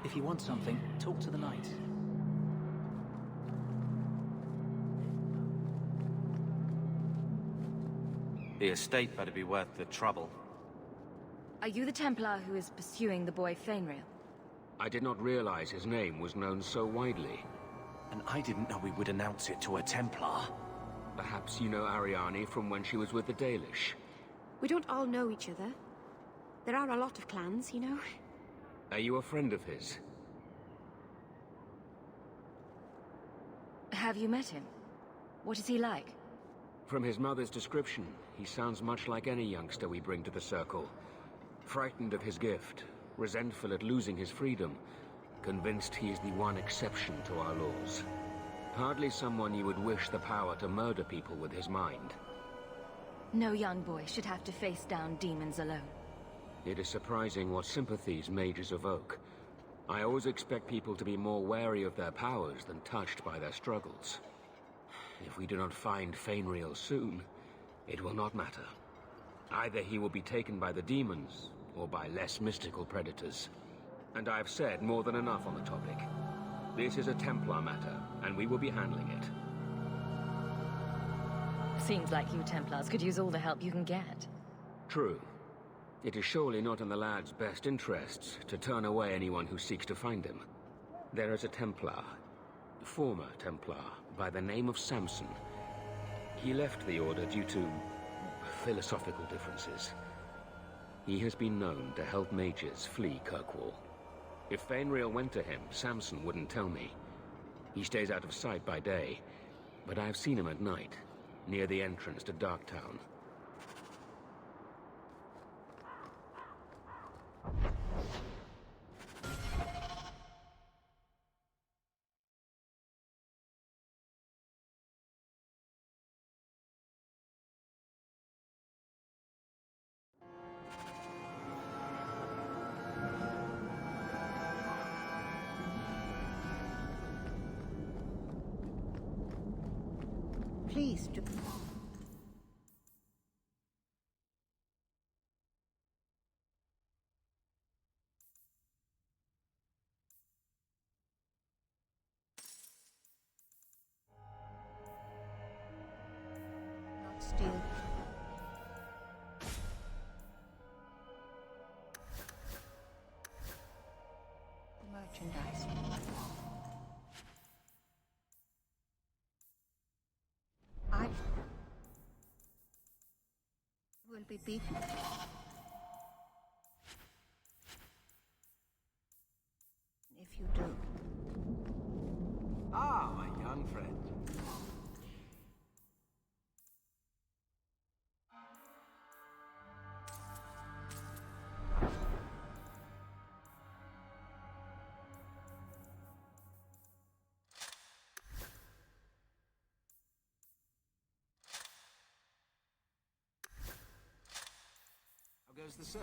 If you want something, talk to the knight. The estate better be worth the trouble. Are you the Templar who is pursuing the boy Fainrail? I did not realize his name was known so widely. And I didn't know we would announce it to a Templar. Perhaps you know Ariane from when she was with the Dalish. We don't all know each other. There are a lot of clans, you know. Are you a friend of his? Have you met him? What is he like? From his mother's description, he sounds much like any youngster we bring to the Circle. Frightened of his gift, resentful at losing his freedom, convinced he is the one exception to our laws. Hardly someone you would wish the power to murder people with his mind. No young boy should have to face down demons alone. It is surprising what sympathies mages evoke. I always expect people to be more wary of their powers than touched by their struggles. If we do not find Fainrail soon, it will not matter. Either he will be taken by the demons, or by less mystical predators. And I've said more than enough on the topic. This is a Templar matter, and we will be handling it. Seems like you Templars could use all the help you can get. True. It is surely not in the lad's best interests to turn away anyone who seeks to find him. There is a Templar, former Templar, by the name of Samson. He left the Order due to philosophical differences. He has been known to help mages flee Kirkwall. If Fainrail went to him, Samson wouldn't tell me. He stays out of sight by day, but I have seen him at night, near the entrance to Darktown. Please do. Not steal. Merchandise. I will be beaten. If you do. Ah, my young friend. How goes the search?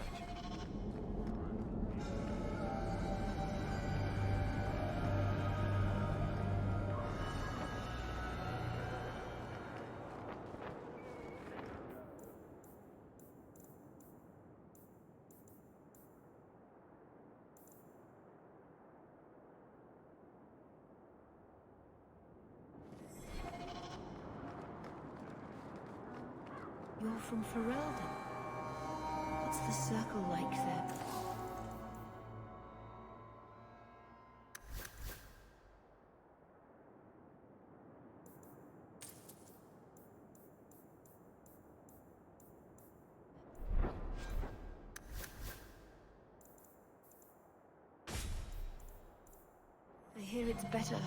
You're from Ferelden. What's the circle like there? I hear it's better.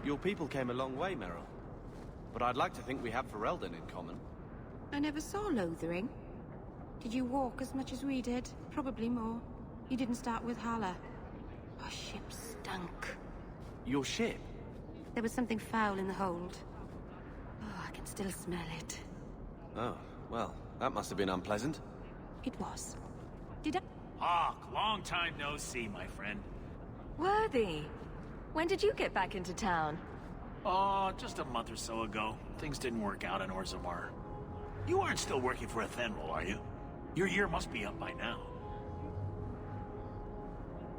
Your people came a long way, Meryl. But I'd like to think we have Ferelden in common. I never saw Lothering. Did you walk as much as we did? Probably more. You didn't start with Hala. Our ship stunk. Your ship? There was something foul in the hold. Oh, I can still smell it. Oh, well, that must have been unpleasant. It was. Did I? Hawke, long time no see, my friend. Worthy. When did you get back into town? Oh, just a month or so ago. Things didn't work out in Orzammar. You aren't still working for Athenril, are you? Your year must be up by now.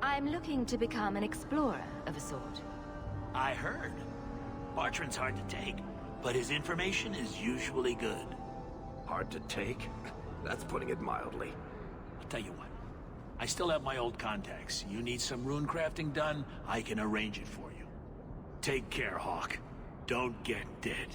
I'm looking to become an explorer of a sort. I heard. Bartrand's hard to take, but his information is usually good. Hard to take? That's putting it mildly. I'll tell you what. I still have my old contacts. You need some rune crafting done, I can arrange it for you. Take care, Hawke. Don't get dead.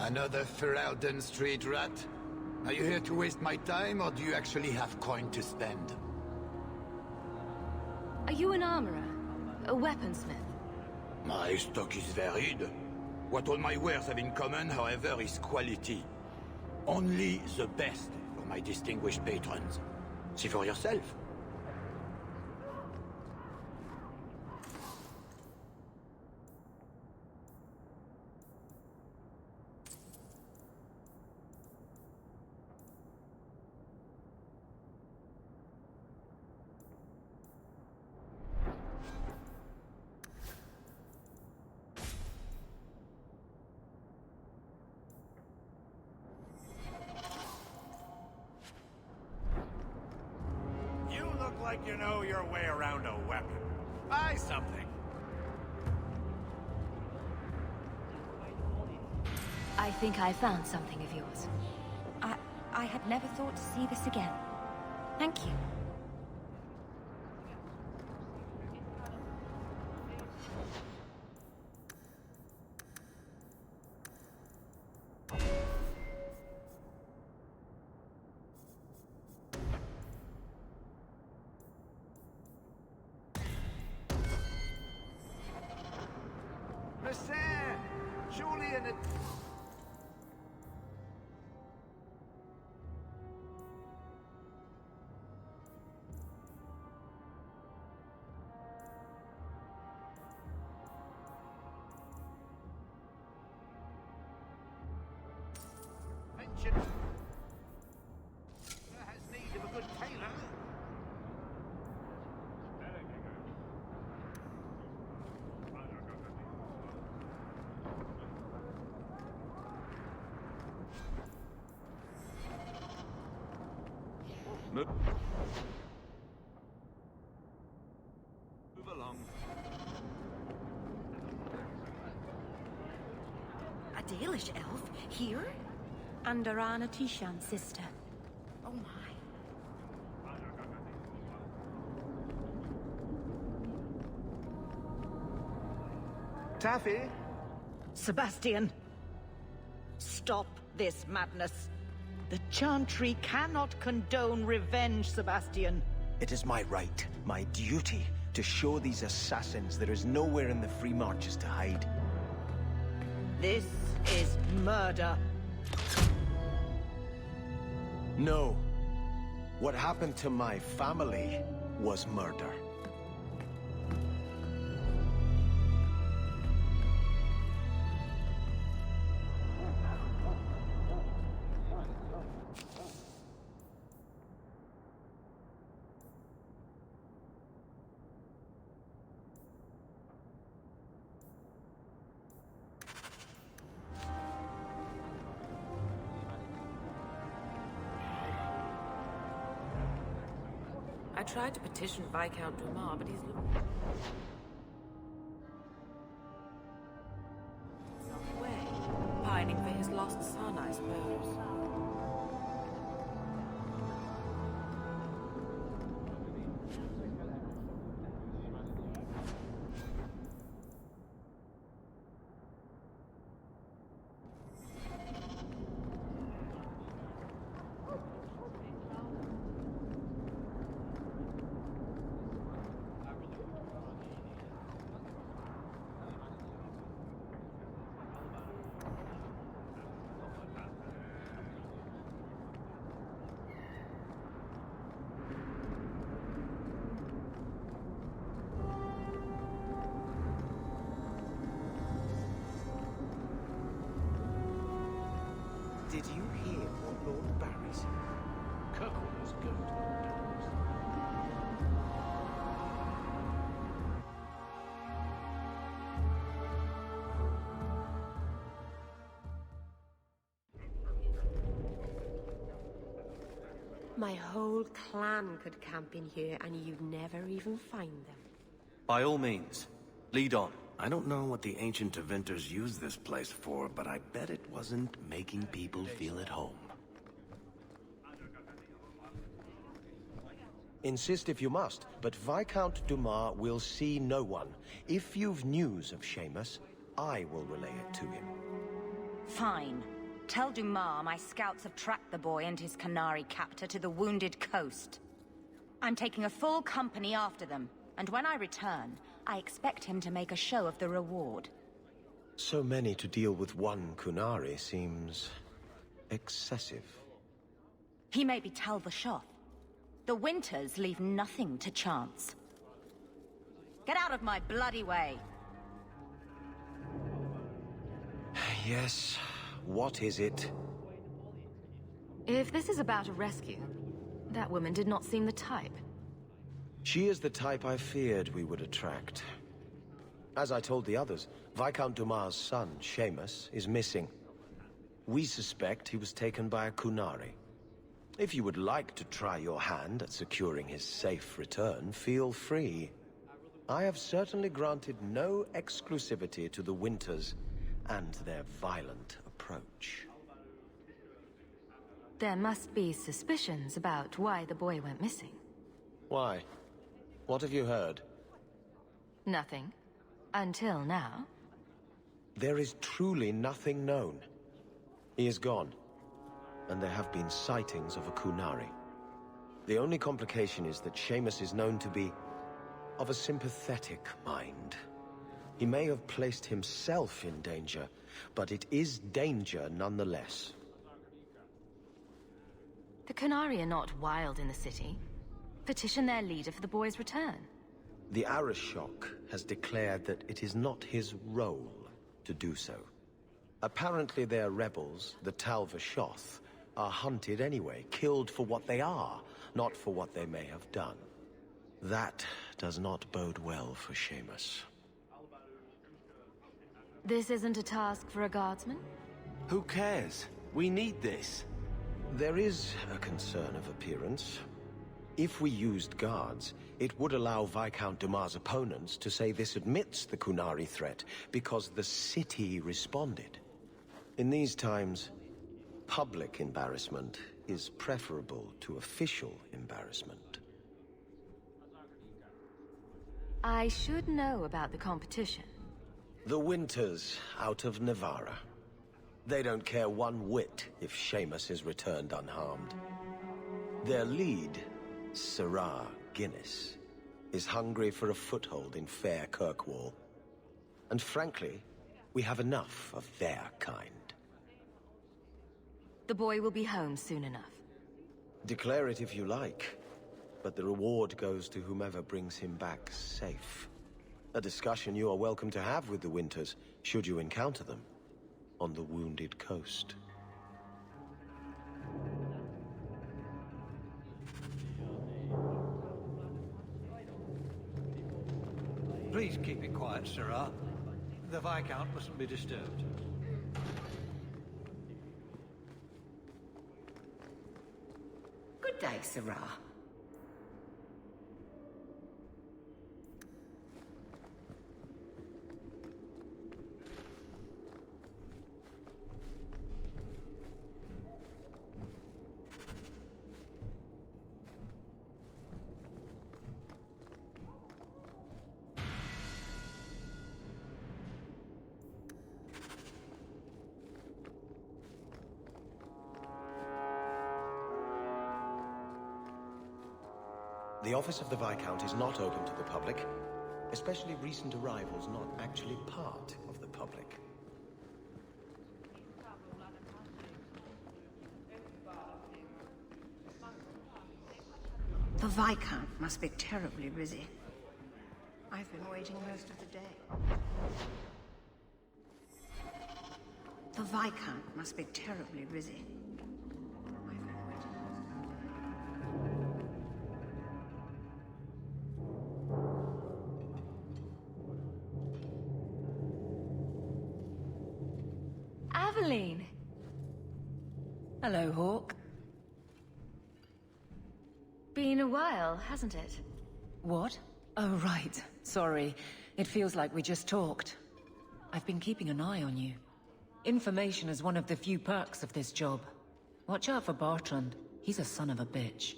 Another Ferelden street rat? Are you here to waste my time, or do you actually have coin to spend? Are you an armorer? A weaponsmith? My stock is varied. What all my wares have in common, however, is quality. Only the best for my distinguished patrons. See for yourself. Like you know your way around a weapon. Buy something. I think I found something of yours. I had never thought to see this again. Thank you. Surely an... Mention... has need of a good tailor. Move along. A Dalish elf? Here? Andarana Tishan's sister. Oh my. Taffy? Sebastian! Stop this madness. The Chantry cannot condone revenge, Sebastian. It is my right, my duty, to show these assassins there is nowhere in the Free Marches to hide. This is murder. No. What happened to my family was murder. I tried to petition Viscount Dumas, but he's away, pining for his lost son, I suppose. My whole clan could camp in here and you'd never even find them. By all means, lead on. I don't know what the ancient Devinters used this place for, but I bet it wasn't making people feel at home. Insist if you must, but Viscount Dumas will see no one. If you've news of Seamus, I will relay it to him. Fine. Tell Dumas my scouts have tracked the boy and his Canary captor to the Wounded Coast. I'm taking a full company after them, and when I return, I expect him to make a show of the reward. So many to deal with one Kunari seems excessive. He may be Tal Vashoth. The Winters leave nothing to chance. Get out of my bloody way! Yes, what is it? If this is about a rescue, that woman did not seem the type. She is the type I feared we would attract. As I told the others, Viscount Dumas' son, Seamus, is missing. We suspect he was taken by a Kunari. If you would like to try your hand at securing his safe return, feel free. I have certainly granted no exclusivity to the Winters and their violent approach. There must be suspicions about why the boy went missing. Why? What have you heard? Nothing. Until now. There is truly nothing known. He is gone. And there have been sightings of a Kunari. The only complication is that Seamus is known to be of a sympathetic mind. He may have placed himself in danger, but it is danger nonetheless. The Kunari are not wild in the city. Petition their leader for the boy's return. The Arishok has declared that it is not his role to do so. Apparently their rebels, the Tal Vashoth, are hunted anyway, killed for what they are, not for what they may have done. That does not bode well for Seamus. This isn't a task for a guardsman? Who cares? We need this. There is a concern of appearance. If we used guards, it would allow Viscount Dumas' opponents to say this admits the Kunari threat, because the city responded. In these times, public embarrassment is preferable to official embarrassment. I should know about the competition. The Winters out of Navarra. They don't care one whit if Seamus is returned unharmed. Their lead, Sirrah Guinness, is hungry for a foothold in fair Kirkwall. And frankly, we have enough of their kind. The boy will be home soon enough. Declare it if you like, but the reward goes to whomever brings him back safe. A discussion you are welcome to have with the Winters, should you encounter them, on the Wounded Coast. Please keep it quiet, Sirrah. The Viscount mustn't be disturbed. Good day, Sirrah. The office of the Viscount is not open to the public, especially recent arrivals not actually part of the public. The Viscount must be terribly busy. I've been waiting most of the day. The Viscount must be terribly busy. I've been waiting most of the day. Aveline! Hello, Hawke. Been a while, hasn't it? What? Oh, right. Sorry. It feels like we just talked. I've been keeping an eye on you. Information is one of the few perks of this job. Watch out for Bartrand. He's a son of a bitch.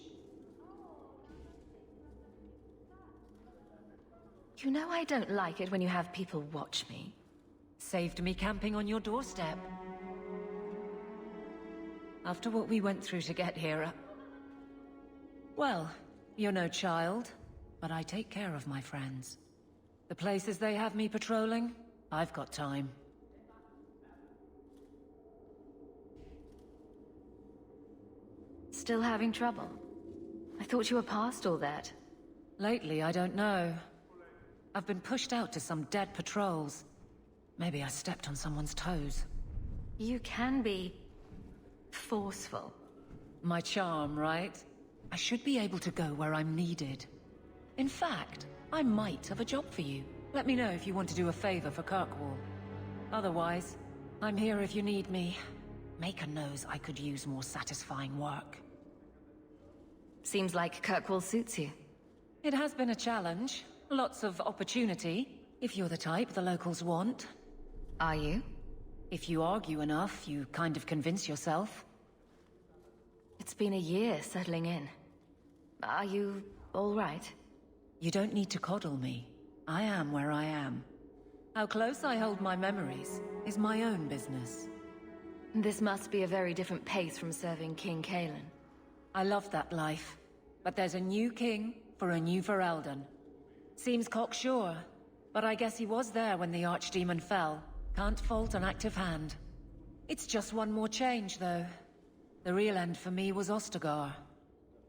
You know I don't like it when you have people watch me. Saved me camping on your doorstep. After what we went through to get here, well, you're no child, but I take care of my friends. The places they have me patrolling, I've got time. Still having trouble? I thought you were past all that. Lately, I don't know. I've been pushed out to some dead patrols. Maybe I stepped on someone's toes. You can be forceful. My charm, right? I should be able to go where I'm needed. In fact, I might have a job for you. Let me know if you want to do a favor for Kirkwall. Otherwise, I'm here if you need me. Maker knows I could use more satisfying work. Seems like Kirkwall suits you. It has been a challenge. Lots of opportunity, if you're the type the locals want. Are you? If you argue enough, you kind of convince yourself. It's been a year settling in. Are you all right? You don't need to coddle me. I am where I am. How close I hold my memories is my own business. This must be a very different pace from serving King Kalen. I love that life, but there's a new king for a new Ferelden. Seems cocksure, but I guess he was there when the Archdemon fell. Can't fault an active hand. It's just one more change, though. The real end for me was Ostagar.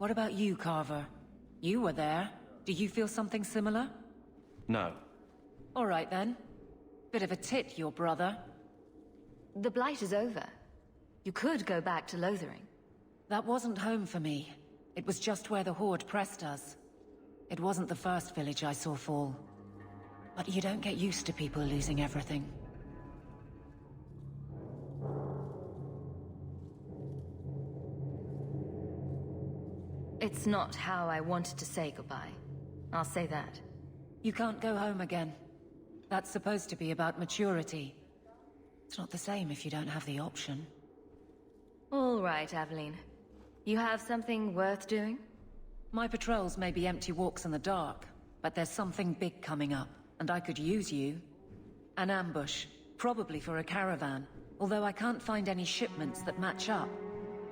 What about you, Carver? You were there. Do you feel something similar? No. All right, then. Bit of a tit, your brother. The Blight is over. You could go back to Lothering. That wasn't home for me. It was just where the Horde pressed us. It wasn't the first village I saw fall. But you don't get used to people losing everything. It's not how I wanted to say goodbye. I'll say that. You can't go home again. That's supposed to be about maturity. It's not the same if you don't have the option. All right, Aveline. You have something worth doing? My patrols may be empty walks in the dark, but there's something big coming up, and I could use you. An ambush, probably for a caravan, although I can't find any shipments that match up.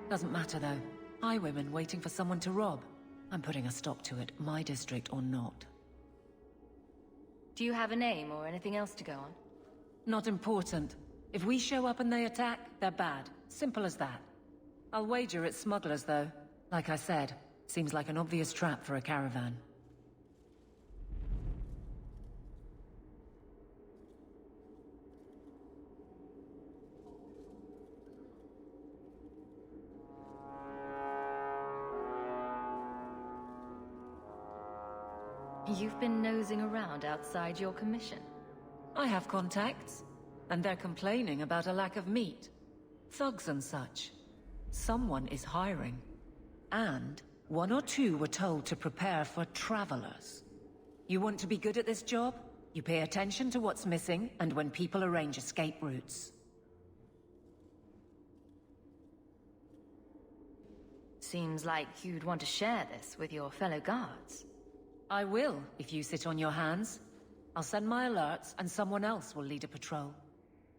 Doesn't matter though. Highwaymen waiting for someone to rob. I'm putting a stop to it, my district or not. Do you have a name or anything else to go on? Not important. If we show up and they attack, they're bad. Simple as that. I'll wager it's smugglers though. Like I said, seems like an obvious trap for a caravan. You've been nosing around outside your commission. I have contacts, and they're complaining about a lack of meat. Thugs and such. Someone is hiring. And one or two were told to prepare for travelers. You want to be good at this job? You pay attention to what's missing, and when people arrange escape routes. Seems like you'd want to share this with your fellow guards. I will, if you sit on your hands. I'll send my alerts, and someone else will lead a patrol.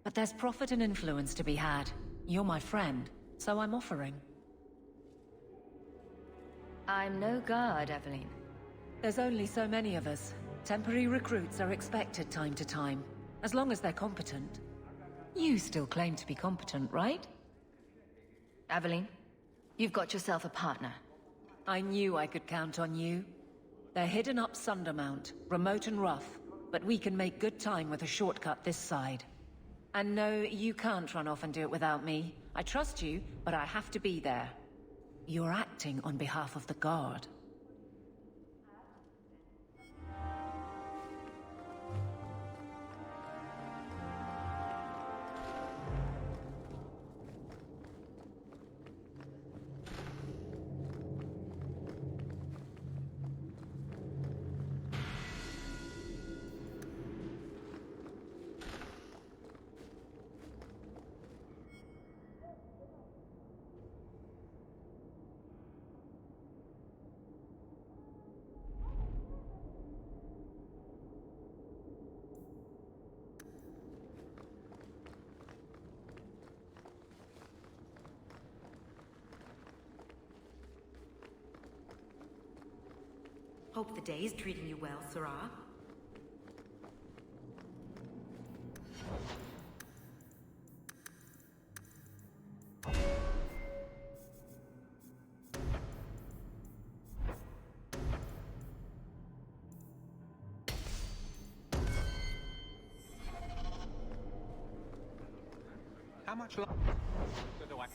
But there's profit and influence to be had. You're my friend, so I'm offering. I'm no guard, Aveline. There's only so many of us. Temporary recruits are expected time to time, as long as they're competent. You still claim to be competent, right? Aveline, you've got yourself a partner. I knew I could count on you. They're hidden up Sundermount, remote and rough, but we can make good time with a shortcut this side. And no, you can't run off and do it without me. I trust you, but I have to be there. You're acting on behalf of the Guard. Hope the day is treating you well, Sarah. How much longer do I...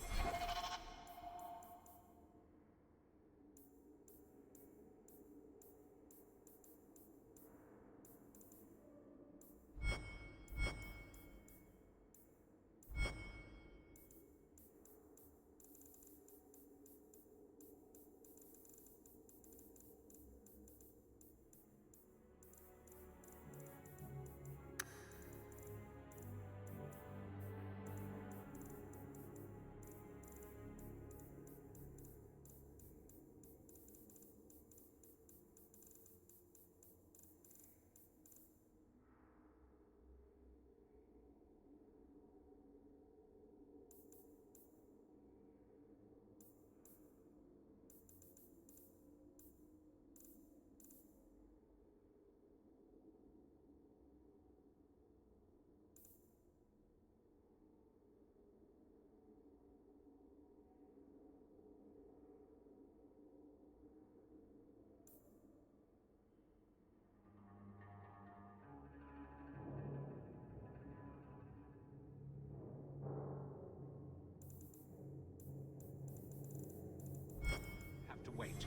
Wait.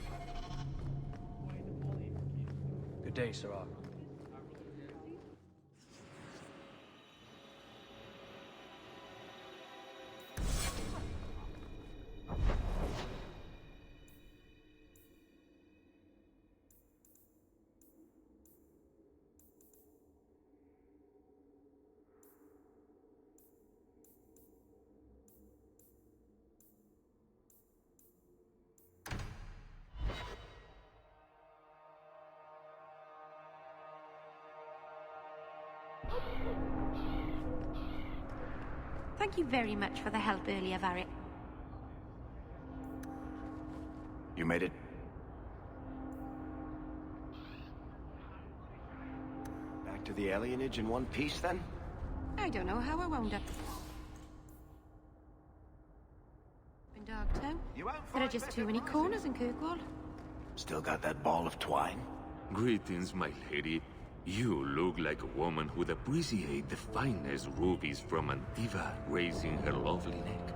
Good day, Sarah. Thank you very much for the help earlier, Varric. You made it? Back to the alienage in one piece, then? I don't know how I wound up. In Dogtown. There are just too many corners in Kirkwall. Still got that ball of twine? Greetings, my lady. You look like a woman who'd appreciate the finest rubies from Antiva raising her lovely neck.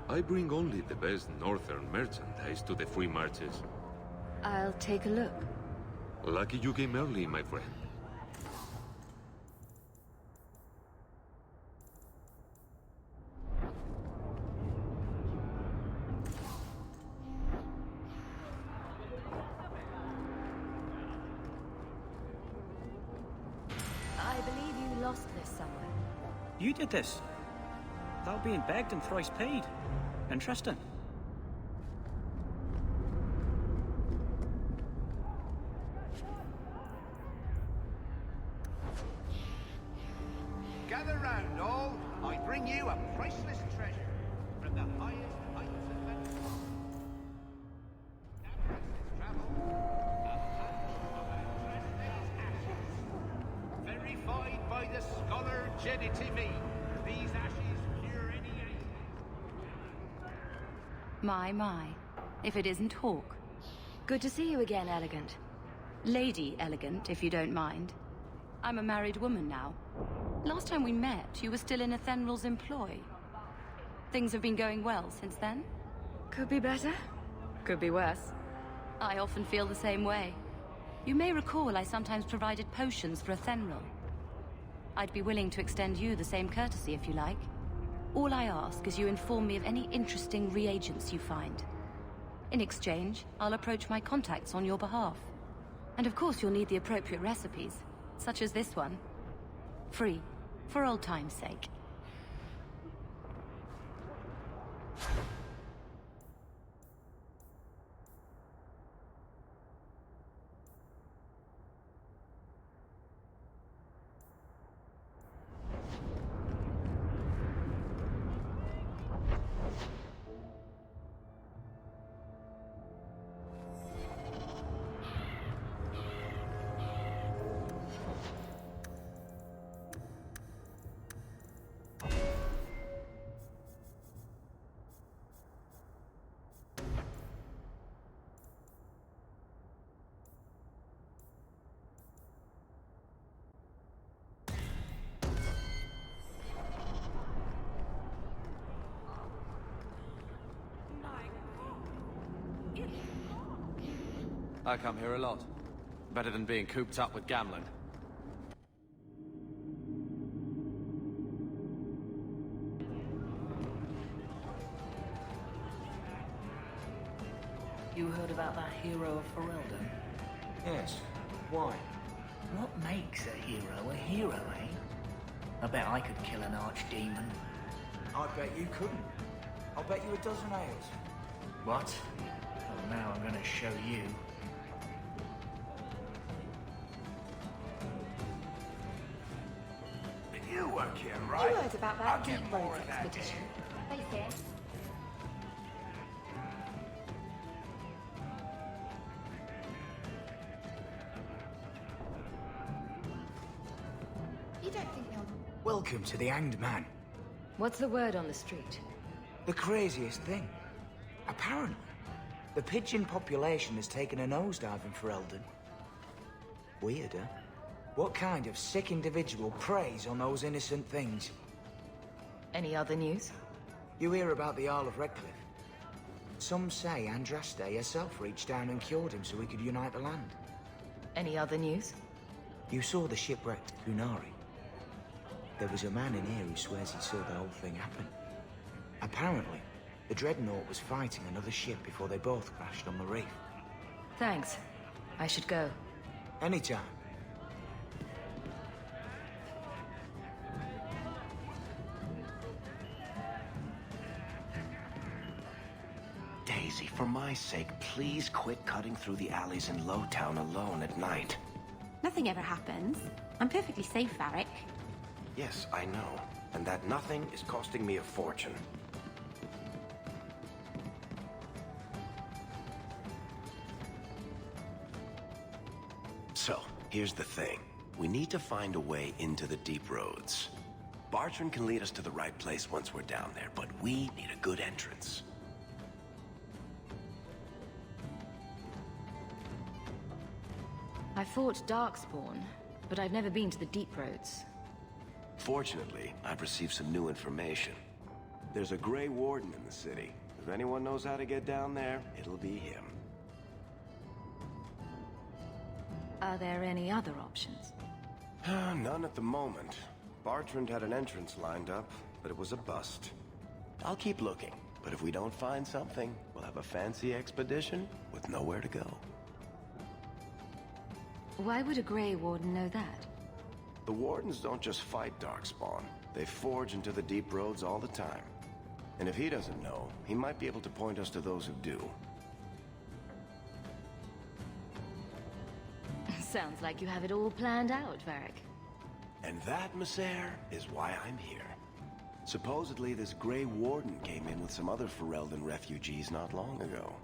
I bring only the best northern merchandise to the free marches. I'll take a look. Lucky you came early, my friend. I believe you lost this somewhere. You did this. Without being begged and thrice paid. Interesting. Gather round, all. I bring you a priceless treasure from the highest heights of Manhattan. Verified by the scholar Genitive. These ashes cure any ailment. My. If it isn't Hawke. Good to see you again, Elegant. Lady Elegant, if you don't mind. I'm a married woman now. Last time we met, you were still in Athenral's employ. Things have been going well since then? Could be better. Could be worse. I often feel the same way. You may recall I sometimes provided potions for Athenral. I'd be willing to extend you the same courtesy if you like. All I ask is you inform me of any interesting reagents you find. In exchange, I'll approach my contacts on your behalf. And of course you'll need the appropriate recipes, such as this one. Free, for old time's sake. I come here a lot. Better than being cooped up with Gamlen. You heard about that hero of Ferelden? Yes. Why? What makes a hero, eh? I bet I could kill an archdemon. I bet you couldn't. I'll bet you a dozen ales. What? Well, now I'm gonna show you. You work here, right? You heard about that I'll get deep more roads of that expedition. then. Face it. You don't think they'll... Welcome to the Hanged Man. What's the word on the street? The craziest thing. Apparently, the pigeon population has taken a nosedive in Ferelden. Weird, huh? What kind of sick individual preys on those innocent things? Any other news? You hear about the Earl of Redcliffe? Some say Andraste herself reached down and cured him so he could unite the land. Any other news? You saw the shipwrecked Kunari. There was a man in here who swears he saw the whole thing happen. Apparently, the Dreadnought was fighting another ship before they both crashed on the reef. Thanks. I should go. Anytime. Daisy, for my sake, please quit cutting through the alleys in Lowtown alone at night. Nothing ever happens. I'm perfectly safe, Varric. Yes, I know. And that nothing is costing me a fortune. So, here's the thing. We need to find a way into the deep roads. Bartrand can lead us to the right place once we're down there, but we need a good entrance. I fought Darkspawn, but I've never been to the deep roads. Fortunately, I've received some new information. There's a Grey Warden in the city. If anyone knows how to get down there, it'll be him. Are there any other options? None at the moment. Bartrand had an entrance lined up, but it was a bust. I'll keep looking, but if we don't find something, we'll have a fancy expedition with nowhere to go. Why would a Grey Warden know that? The Wardens don't just fight Darkspawn. They forge into the deep roads all the time. And if he doesn't know, he might be able to point us to those who do. Sounds like you have it all planned out, Varric. And that, Messer, is why I'm here. Supposedly, this Grey Warden came in with some other Ferelden refugees not long ago.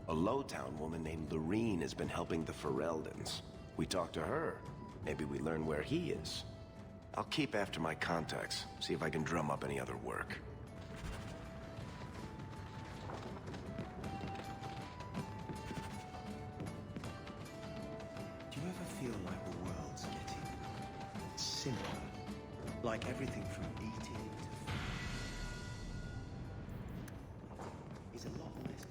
A Lowtown woman named Lorene has been helping the Fereldans. We talked to her. Maybe we learn where he is. I'll keep after my contacts, see if I can drum up any other work. Do you ever feel like the world's getting simpler? Like everything from eating to food is a lot less.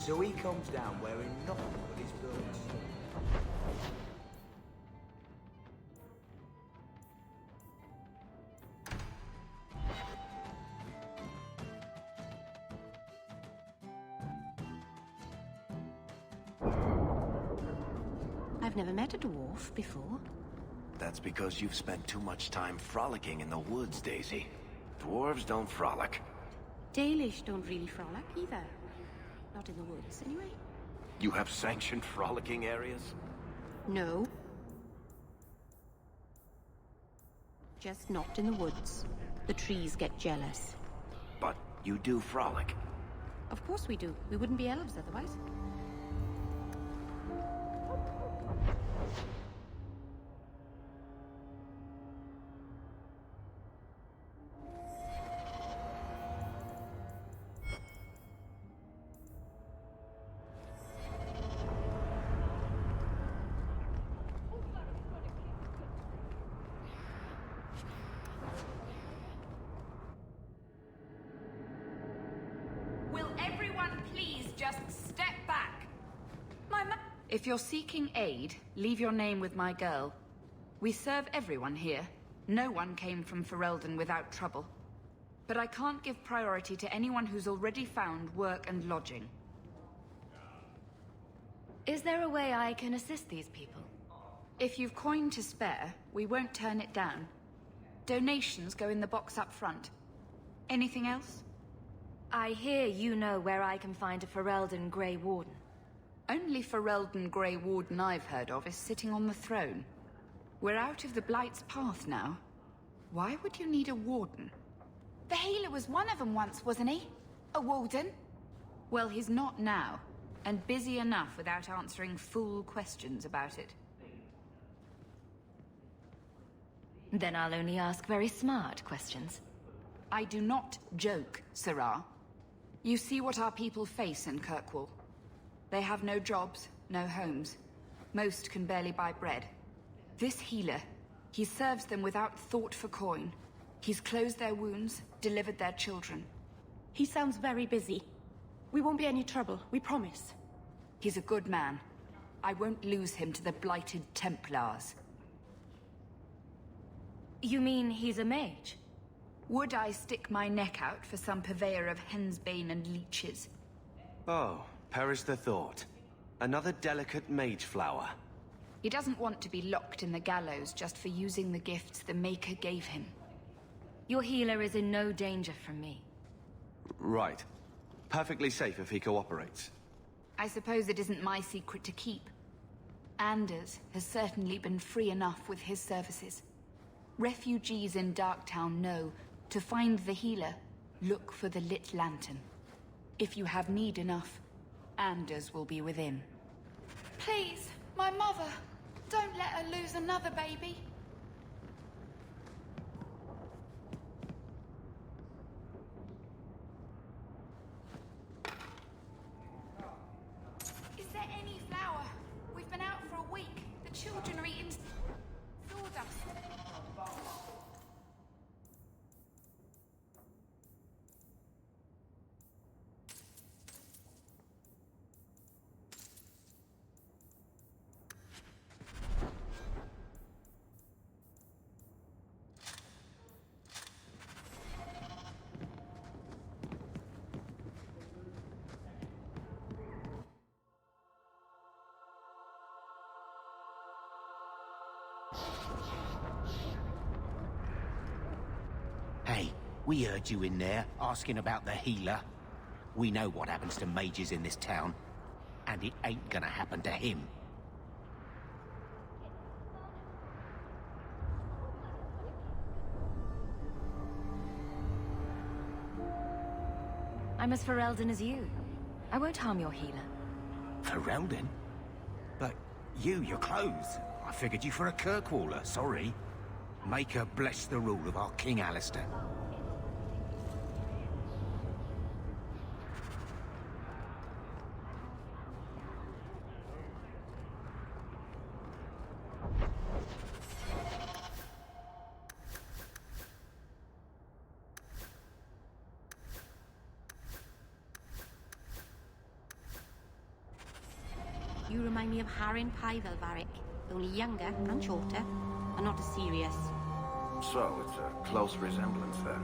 So he comes down wearing nothing but his boots. I've never met a dwarf before. That's because you've spent too much time frolicking in the woods, Daisy. Dwarves don't frolic. Dalish don't really frolic either. Not in the woods, anyway. You have sanctioned frolicking areas? No. Just not in the woods. The trees get jealous. But you do frolic. Of course we do. We wouldn't be elves otherwise. If you're seeking aid, leave your name with my girl. We serve everyone here. No one came from Ferelden without trouble. But I can't give priority to anyone who's already found work and lodging. Is there a way I can assist these people? If you've coin to spare, we won't turn it down. Donations go in the box up front. Anything else? I hear you know where I can find a Ferelden Grey Warden. Only Ferelden Grey Warden I've heard of is sitting on the throne. We're out of the Blight's path now. Why would you need a warden? The healer was one of them once, wasn't he? A warden? Well, he's not now, and busy enough without answering fool questions about it. Then I'll only ask very smart questions. I do not joke, Sirrah. You see what our people face in Kirkwall. They have no jobs, no homes. Most can barely buy bread. This healer, he serves them without thought for coin. He's closed their wounds, delivered their children. He sounds very busy. We won't be any trouble, we promise. He's a good man. I won't lose him to the blighted Templars. You mean he's a mage? Would I stick my neck out for some purveyor of hensbane and leeches? Oh, perish the thought. Another delicate mage flower. He doesn't want to be locked in the gallows just for using the gifts the Maker gave him. Your healer is in no danger from me. Right. Perfectly safe if he cooperates. I suppose it isn't my secret to keep. Anders has certainly been free enough with his services. Refugees in Darktown know to find the healer, look for the lit lantern. If you have need enough, Anders will be within. Please, my mother. Don't let her lose another baby. Is there any flour? We've been out for a week. The children are eating sawdust. Hey, we heard you in there, asking about the healer. We know what happens to mages in this town, and it ain't gonna happen to him. I'm as Ferelden as you. I won't harm your healer. Ferelden? But your clothes. I figured you for a Kirkwaller, sorry. Maker bless the rule of our King Alistair. remind me of Harin Pyvelvarik, only younger and shorter, and not as serious. So, it's a close resemblance, then.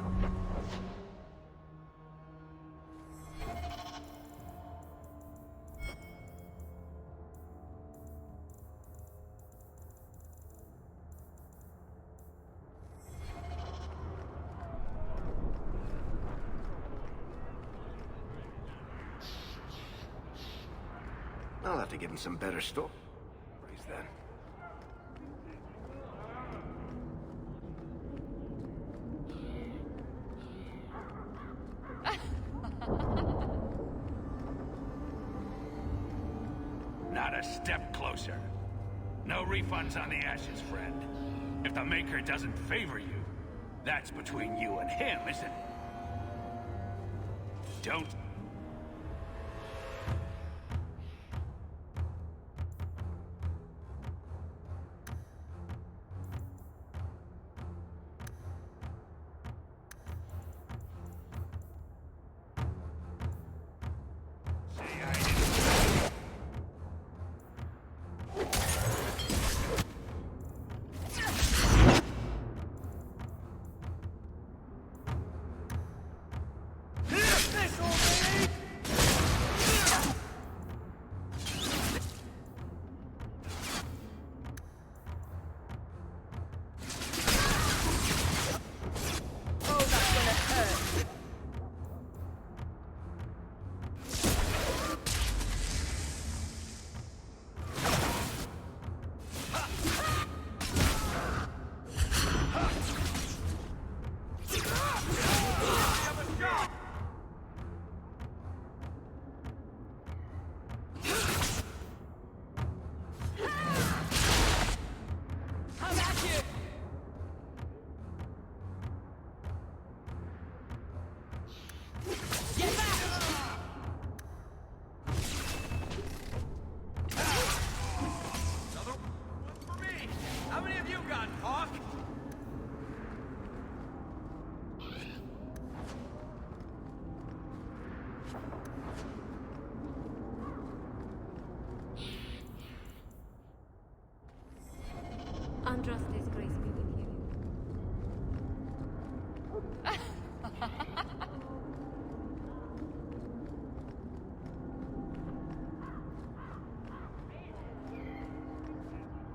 I'll have to give him some better stories then. Not a step closer. No refunds on the ashes, friend. If the Maker doesn't favor you, that's between you and him, isn't it? Don't... Andraste's grace be with you.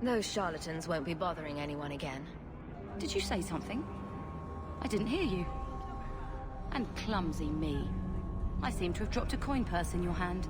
Those charlatans won't be bothering anyone again. Did you say something? I didn't hear you. And clumsy me. I seem to have dropped a coin purse in your hand.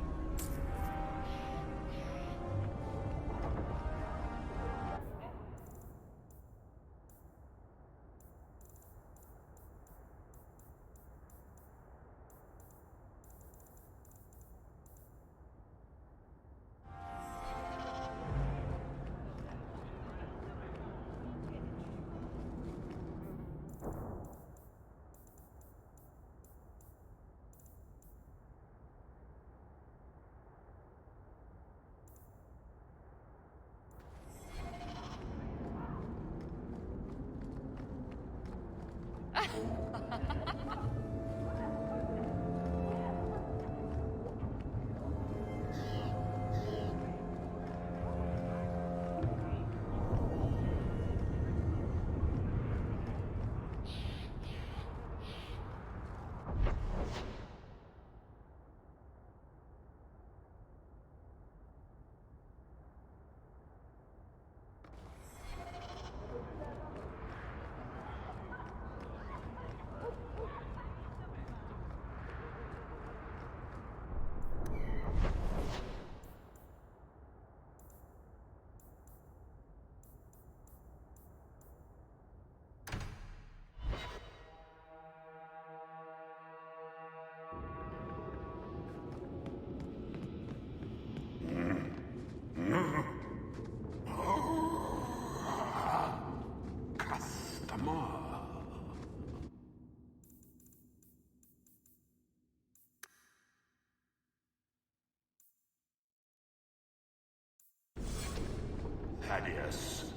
Thaddeus,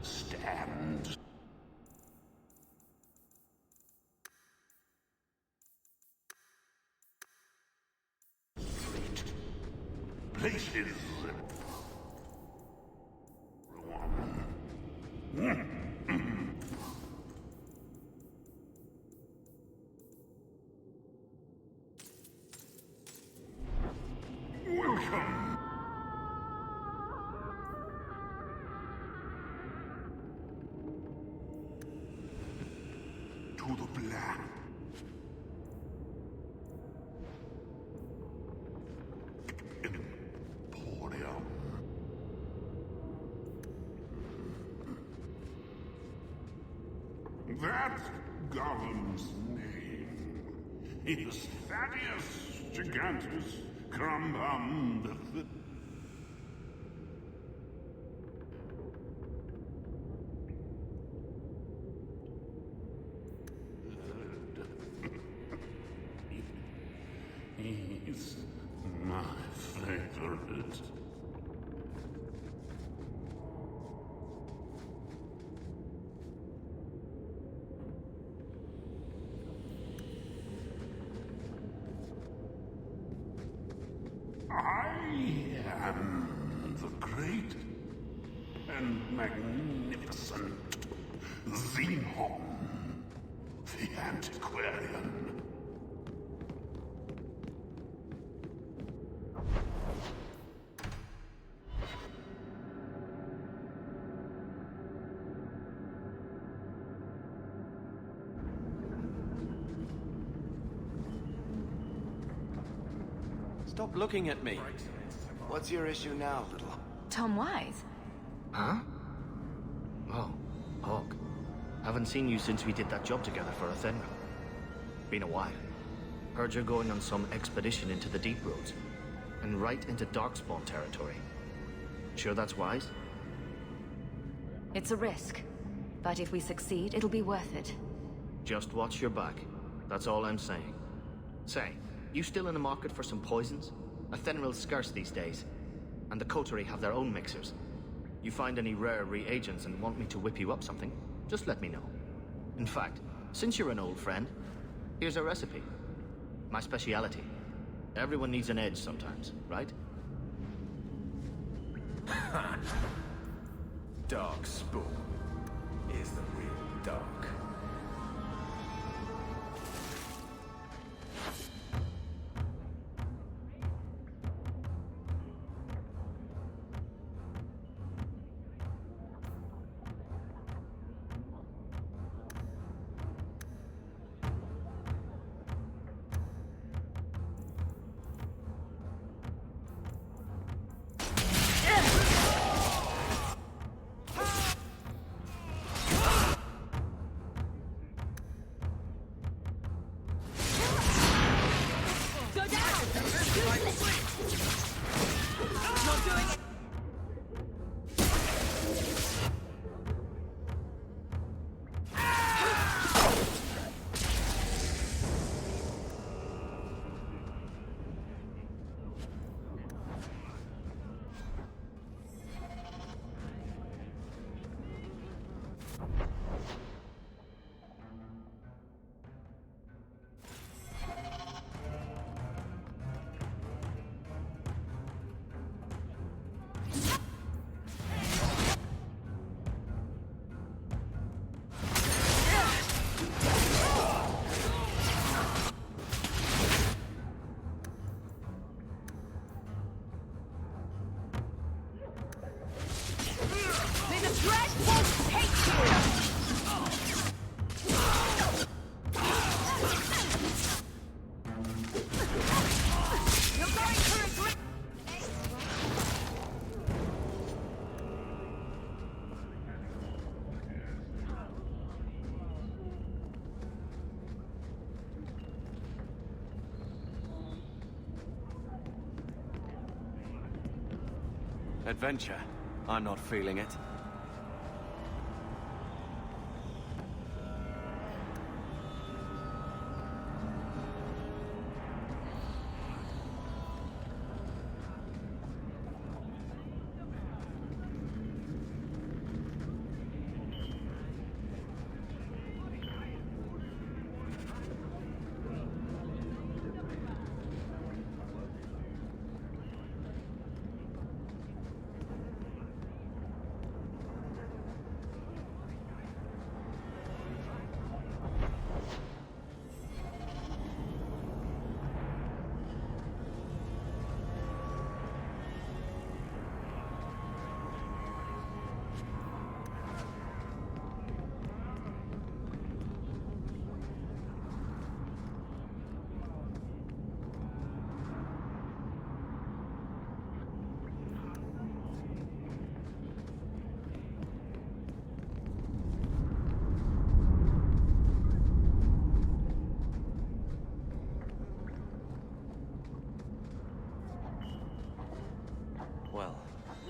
stand. Places. Is Thaddeus Gigantus Crumbum? He's my favorite. I am the great and magnificent Xenon, the Antiquarian. Stop looking at me. What's your issue now, little? Tom Wise? Huh? Oh, Hawke. Haven't seen you since we did that job together for Athenra. Been a while. Heard you're going on some expedition into the Deep Roads. And right into Darkspawn territory. Sure that's wise? It's a risk. But if we succeed, it'll be worth it. Just watch your back. That's all I'm saying. Say, you still in the market for some poisons? Athenril's scarce these days. And the Coterie have their own mixers. You find any rare reagents and want me to whip you up something, just let me know. In fact, since you're an old friend, here's a recipe. My speciality. Everyone needs an edge sometimes, right? Darkspawn is the real dark. Adventure? I'm not feeling it.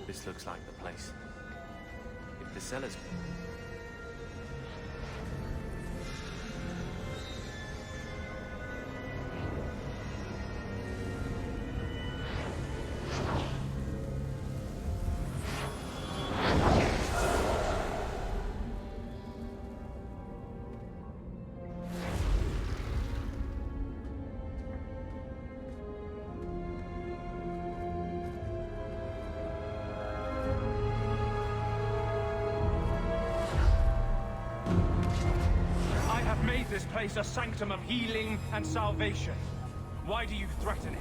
This looks like the place. If the cellars... This place a sanctum of healing and salvation. Why do you threaten it?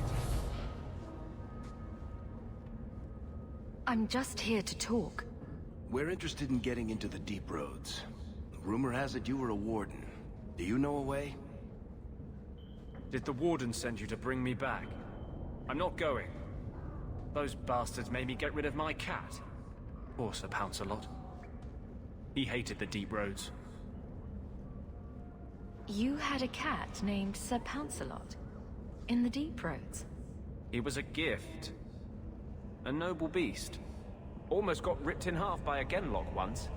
I'm just here to talk. We're interested in getting into the deep roads. Rumor has it you were a warden. Do you know a way? Did the warden send you to bring me back? I'm not going. Those bastards made me get rid of my cat. Poor Sir Pouncelot. He hated the deep roads. You had a cat named Sir Pouncelot in the deep roads. He was a gift. A noble beast. Almost got ripped in half by a genlock once.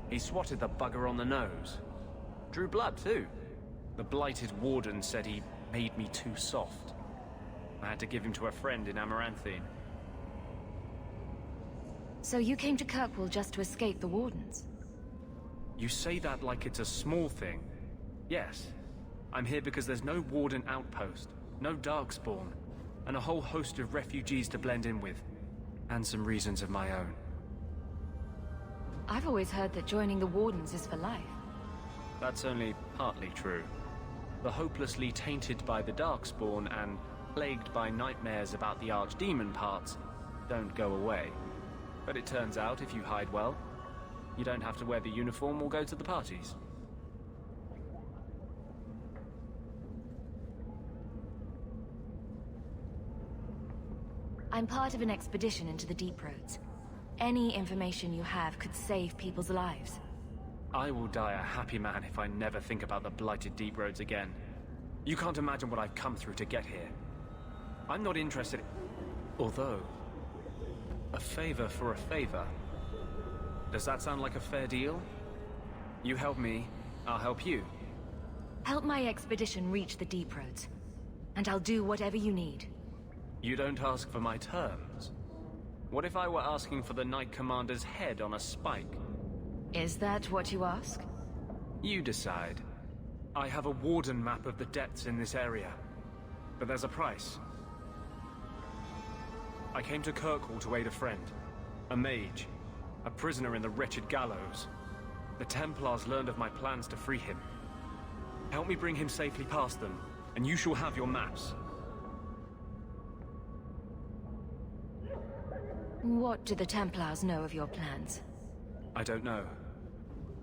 He swatted the bugger on the nose. Drew blood, too. The blighted warden said he made me too soft. I had to give him to a friend in Amaranthine. So you came to Kirkwall just to escape the wardens? You say that like it's a small thing. Yes. I'm here because there's no warden outpost, no darkspawn, and a whole host of refugees to blend in with. And some reasons of my own. I've always heard that joining the wardens is for life. That's only partly true. The hopelessly tainted by the darkspawn and plagued by nightmares about the archdemon parts don't go away. But it turns out if you hide well, you don't have to wear the uniform or go to the parties. I'm part of an expedition into the deep roads. Any information you have could save people's lives. I will die a happy man if I never think about the blighted deep roads again. You can't imagine what I've come through to get here. I'm not interested in... Although... a favor for a favor. Does that sound like a fair deal? You help me, I'll help you. Help my expedition reach the deep roads, and I'll do whatever you need. You don't ask for my terms. What if I were asking for the Knight Commander's head on a spike? Is that what you ask? You decide. I have a warden map of the depths in this area. But there's a price. I came to Kirkwall to aid a friend. A mage. A prisoner in the wretched gallows. The Templars learned of my plans to free him. Help me bring him safely past them, and you shall have your maps. What do the Templars know of your plans? I don't know.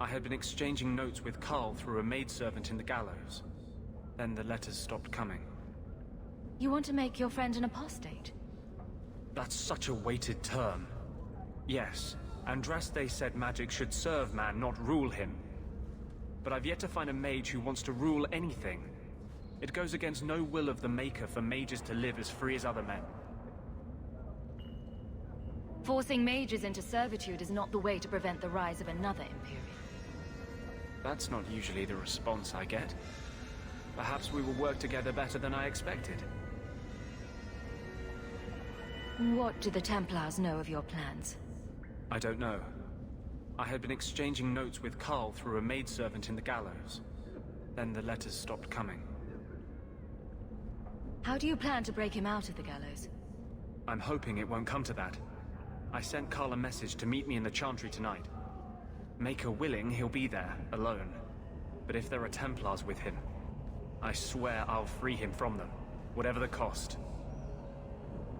I had been exchanging notes with Carl through a maidservant in the gallows. Then the letters stopped coming. You want to make your friend an apostate? That's such a weighted term. Yes, Andraste said magic should serve man, not rule him. But I've yet to find a mage who wants to rule anything. It goes against no will of the Maker for mages to live as free as other men. Forcing mages into servitude is not the way to prevent the rise of another Imperium. That's not usually the response I get. Perhaps we will work together better than I expected. What do the Templars know of your plans? I don't know. I had been exchanging notes with Carl through a maidservant in the gallows. Then the letters stopped coming. How do you plan to break him out of the gallows? I'm hoping it won't come to that. I sent Carl a message to meet me in the Chantry tonight. Maker willing, he'll be there, alone. But if there are Templars with him, I swear I'll free him from them, whatever the cost.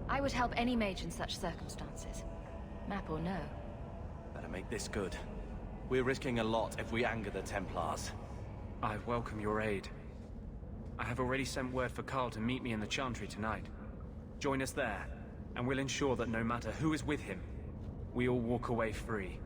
I would help any mage in such circumstances. Map or no. Better make this good. We're risking a lot if we anger the Templars. I welcome your aid. I have already sent word for Carl to meet me in the Chantry tonight. Join us there, and we'll ensure that no matter who is with him, we all walk away free.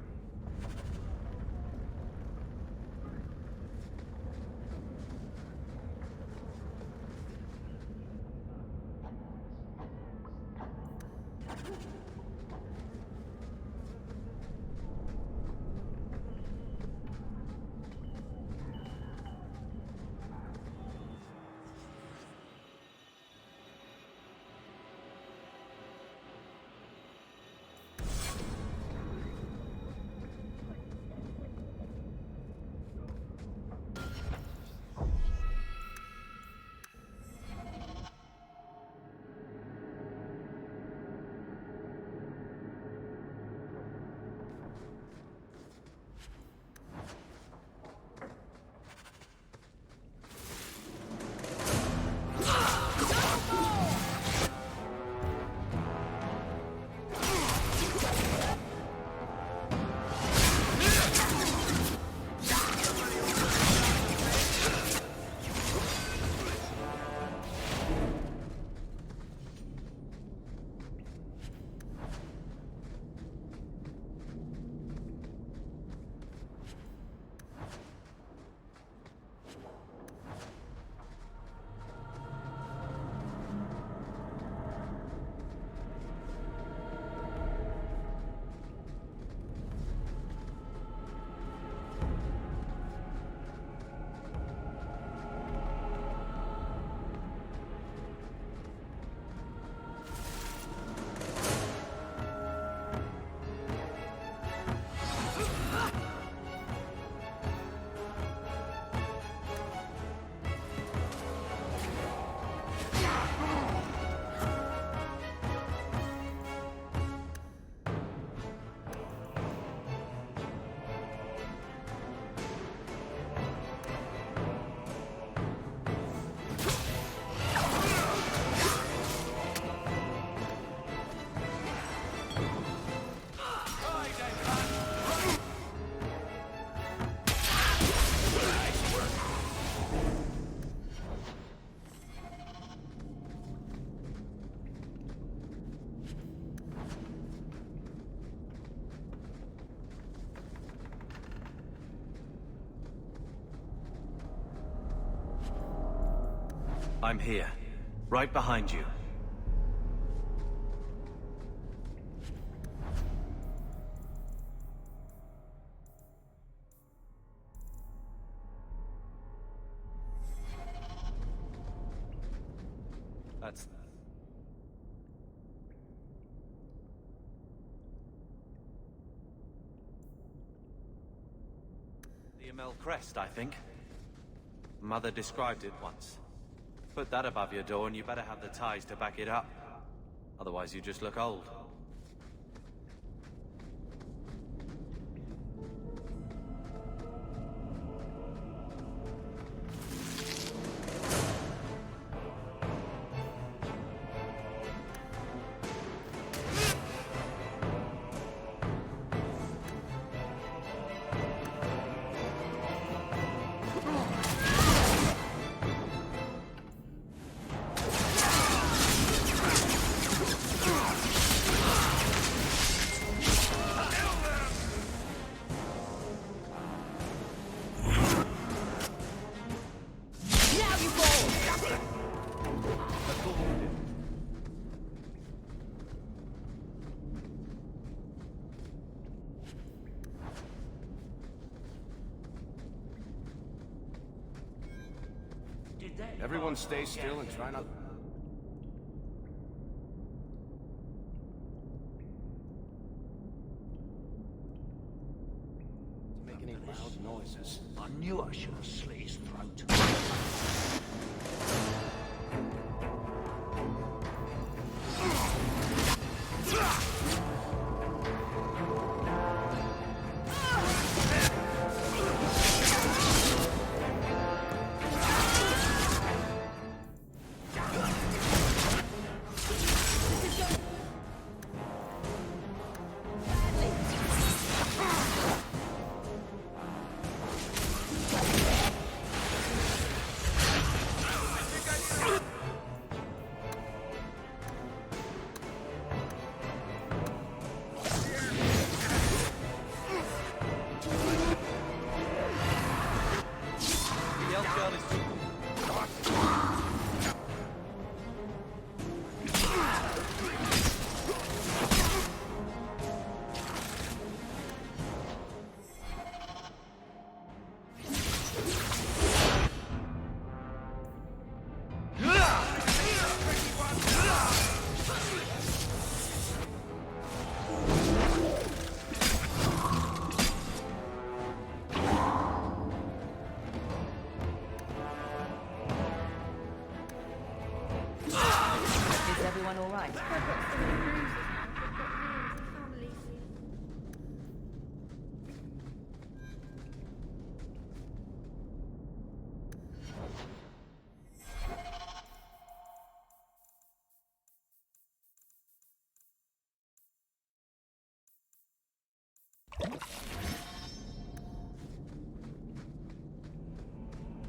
I'm here. Right behind you. That's... the Amel crest, I think. Mother described it once. Put that above your door and you better have the ties to back it up. Otherwise you just look old. Everyone stay still and try not... to make any loud noises. I knew I should have slit his throat.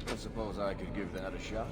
I suppose I could give that a shot.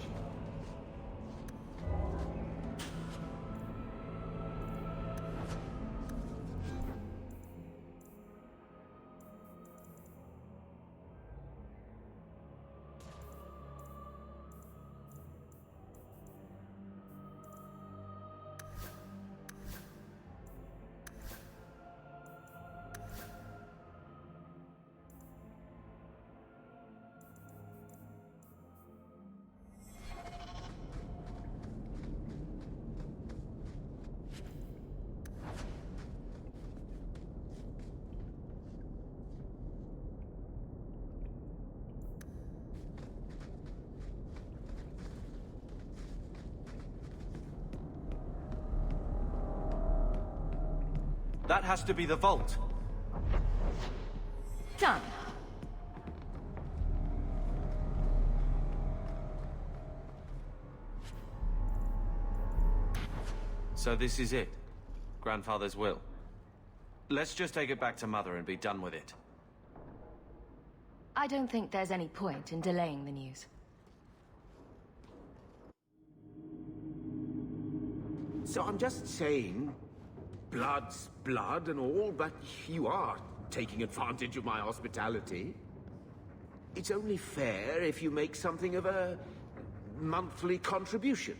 That has to be the vault. Done. So this is it. Grandfather's will. Let's just take it back to Mother and be done with it. I don't think there's any point in delaying the news. So I'm just saying, blood's blood and all, but you are taking advantage of my hospitality. It's only fair if you make something of a monthly contribution.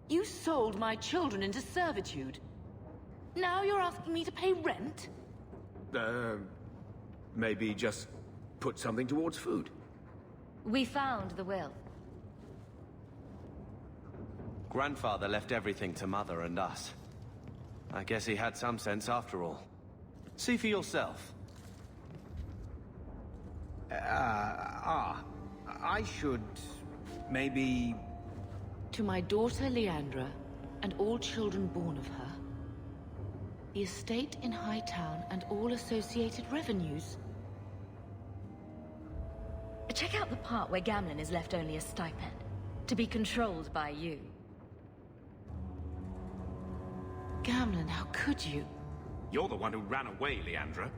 You sold my children into servitude. Now you're asking me to pay rent? Maybe just put something towards food. We found the will. Grandfather left everything to Mother and us. I guess he had some sense after all. See for yourself. I should... maybe... To my daughter Leandra, and all children born of her, the estate in Hightown and all associated revenues. Check out the part where Gamlen is left only a stipend, to be controlled by you. Gamlen, how could you? You're the one who ran away, Leandra.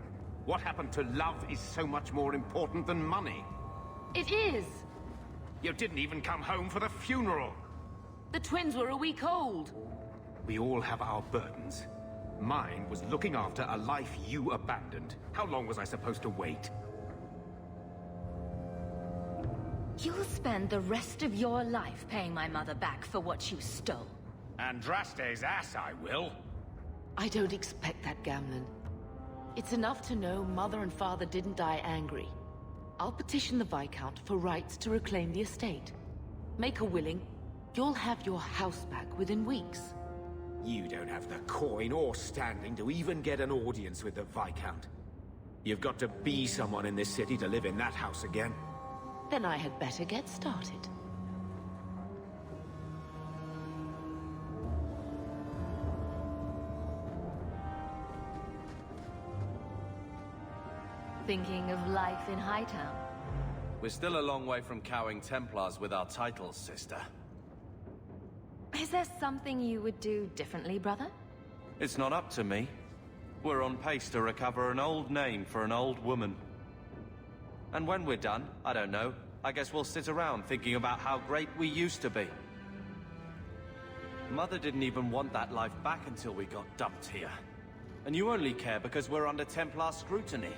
What happened to love is so much more important than money. It is! You didn't even come home for the funeral. The twins were a week old. We all have our burdens. Mine was looking after a life you abandoned. How long was I supposed to wait? You'll spend the rest of your life paying my mother back for what you stole. Andraste's ass, I will. I don't expect that, Gamlen. It's enough to know Mother and Father didn't die angry. I'll petition the Viscount for rights to reclaim the estate. Make a willing, you'll have your house back within weeks. You don't have the coin or standing to even get an audience with the Viscount. You've got to be someone in this city to live in that house again. Then I had better get started. Thinking of life in Hightown? We're still a long way from cowing Templars with our titles, sister. Is there something you would do differently, brother? It's not up to me. We're on pace to recover an old name for an old woman. And when we're done, I don't know, I guess we'll sit around thinking about how great we used to be. Mother didn't even want that life back until we got dumped here. And you only care because we're under Templar scrutiny.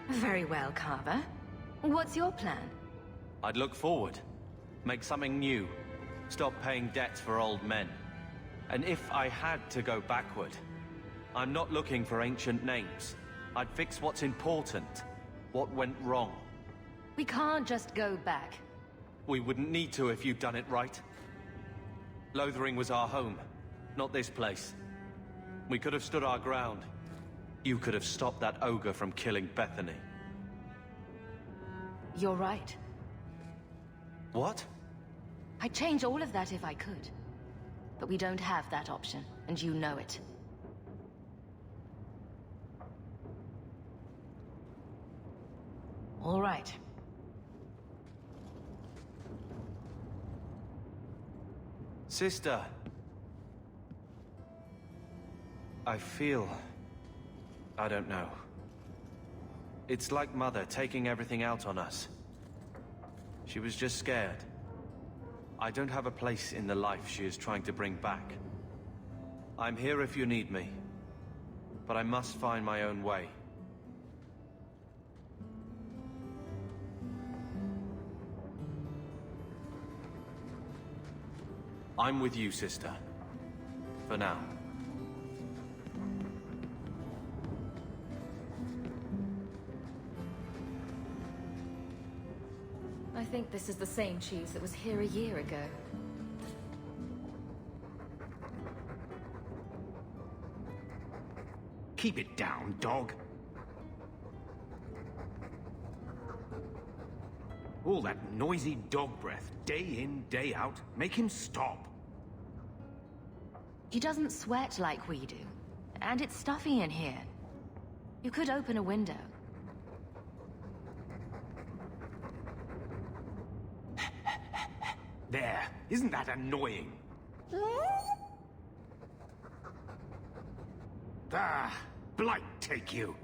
Very well, Carver. What's your plan? I'd look forward. Make something new. Stop paying debts for old men. And if I had to go backward, I'm not looking for ancient names. I'd fix what's important. What went wrong. We can't just go back. We wouldn't need to if you'd done it right. Lothering was our home, not this place. We could have stood our ground. You could have stopped that ogre from killing Bethany. You're right. What? I'd change all of that if I could. But we don't have that option, and you know it. All right. Sister. I feel... I don't know. It's like Mother taking everything out on us. She was just scared. I don't have a place in the life she is trying to bring back. I'm here if you need me. But I must find my own way. I'm with you, sister. For now. I think this is the same cheese that was here a year ago. Keep it down, dog. All that noisy dog breath, day in, day out. Make him stop. He doesn't sweat like we do. And it's stuffy in here. You could open a window. There. Isn't that annoying? Ah, blight take you.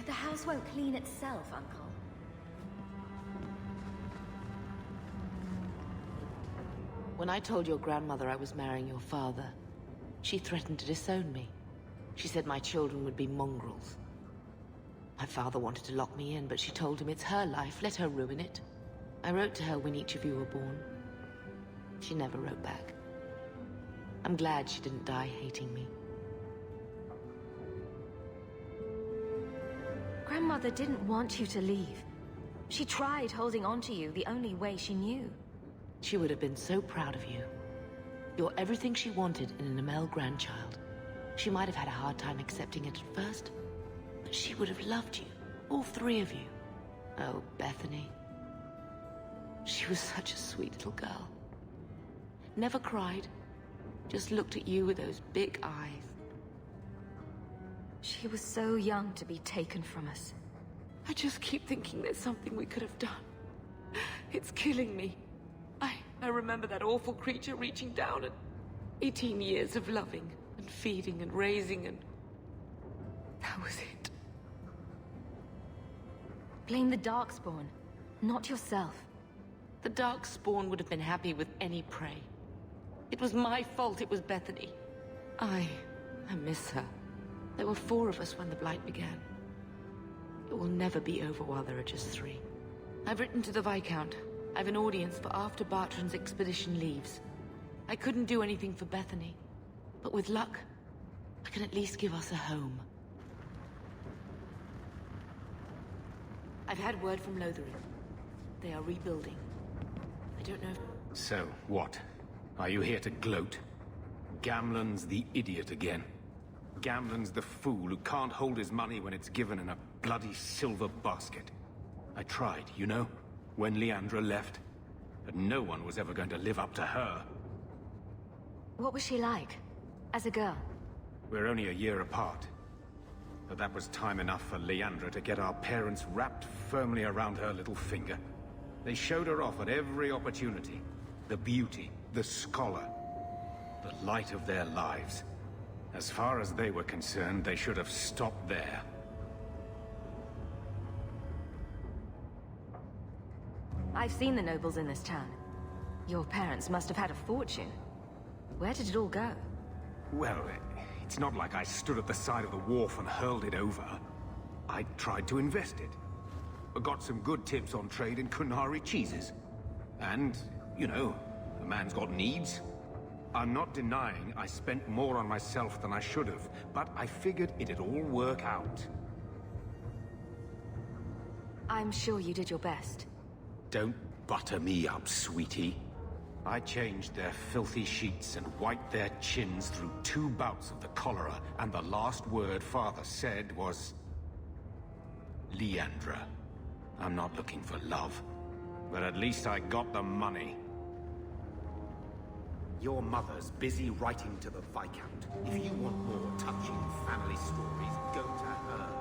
The house won't clean itself, Uncle. When I told your grandmother I was marrying your father, she threatened to disown me. She said my children would be mongrels. My father wanted to lock me in, but she told him it's her life, let her ruin it. I wrote to her when each of you were born. She never wrote back. I'm glad she didn't die hating me. Grandmother didn't want you to leave. She tried holding on to you the only way she knew. She would have been so proud of you. You're everything she wanted in an Amel grandchild. She might have had a hard time accepting it at first, but she would have loved you, all three of you. Oh, Bethany. She was such a sweet little girl. Never cried, just looked at you with those big eyes. She was so young to be taken from us. I just keep thinking there's something we could have done. It's killing me. I remember that awful creature reaching down and 18 years of loving and feeding and raising and... that was it. Blame the Darkspawn, not yourself. The Darkspawn would have been happy with any prey. It was my fault it was Bethany. I miss her. There were 4 of us when the Blight began. It will never be over while there are just 3. I've written to the Viscount. I've an audience for after Bartrand's expedition leaves. I couldn't do anything for Bethany, but with luck, I can at least give us a home. I've had word from Lothering. They are rebuilding. I don't know if... So, what? Are you here to gloat? Gamlen's the idiot again. Gamlen's the fool who can't hold his money when it's given in a bloody silver basket. I tried, you know, when Leandra left. But no one was ever going to live up to her. What was she like, as a girl? We're only a year apart. But that was time enough for Leandra to get our parents wrapped firmly around her little finger. They showed her off at every opportunity. The beauty, the scholar, the light of their lives. As far as they were concerned, they should have stopped there. I've seen the nobles in this town. Your parents must have had a fortune. Where did it all go? Well, it's not like I stood at the side of the wharf and hurled it over. I tried to invest it. I got some good tips on trade in Kunari cheeses. And, you know, a man's got needs. I'm not denying I spent more on myself than I should have, but I figured it'd all work out. I'm sure you did your best. Don't butter me up, sweetie. I changed their filthy sheets and wiped their chins through 2 bouts of the cholera, and the last word Father said was... Leandra. I'm not looking for love, but at least I got the money. Your mother's busy writing to the Viscount. If you want more touching family stories, go to her.